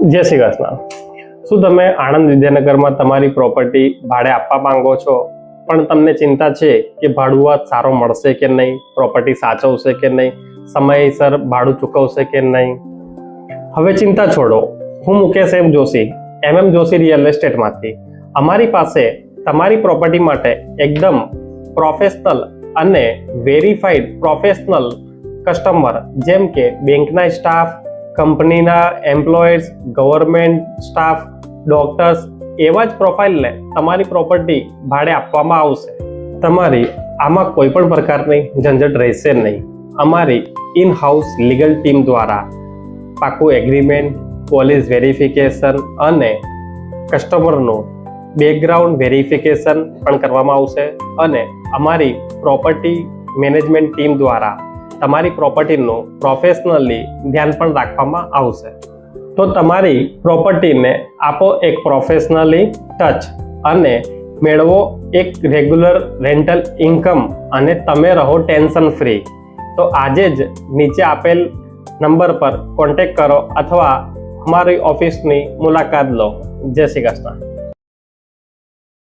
જય શ્રી કૃષ્ણ. શું તમે આણંદ વિદ્યાનગરમાં તમારી પ્રોપર્ટી ભાડે આપવા માંગો છો, પણ તમને ચિંતા છે કે ભાડુઆત સારો મળશે કે નહીં, પ્રોપર્ટી સાચવશે કે નહીં, સમયસર ભાડું ચૂકવશે કે નહીં? હવે ચિંતા છોડો. હું મુકેશ એમ જોશી, જોશી રિયલ એસ્ટેટમાંથી. અમારી પાસે તમારી પ્રોપર્ટી માટે એકદમ પ્રોફેશનલ અને વેરીફાઈડ પ્રોફેશનલ કસ્ટમર, જેમ કે બેંકના સ્ટાફ, કંપનીના એમ્પ્લોયર્સ, ગવર્મેન્ટ સ્ટાફ, ડોક્ટર્સ, એવા જ પ્રોફાઇલને તમારી પ્રોપર્ટી ભાડે આપવામાં આવશે. તમારી આમાં કોઈ પણ પ્રકારની ઝંઝટ રહેશે નહીં. અમારી ઇન હાઉસ લીગલ ટીમ દ્વારા પાકું એગ્રીમેન્ટ, પોલીસ વેરિફિકેશન અને કસ્ટમરનું બેકગ્રાઉન્ડ વેરિફિકેશન પણ કરવામાં આવશે. અને અમારી પ્રોપર્ટી મેનેજમેન્ટ ટીમ દ્વારા તમારી પ્રોપર્ટીનું પ્રોફેશનલી ધ્યાન પણ રાખવામાં આવશે. તો તમારી પ્રોપર્ટીને આપો એક પ્રોફેશનલી ટચ અને મેળવો એક રેગ્યુલર રેન્ટલ ઇન્કમ અને તમે રહો ટેન્શન ફ્રી. તો આજે જ નીચે આપેલ નંબર પર કોન્ટેક્ટ કરો અથવા અમારી ઓફિસની મુલાકાત લો. જય શ્રી કૃષ્ણ.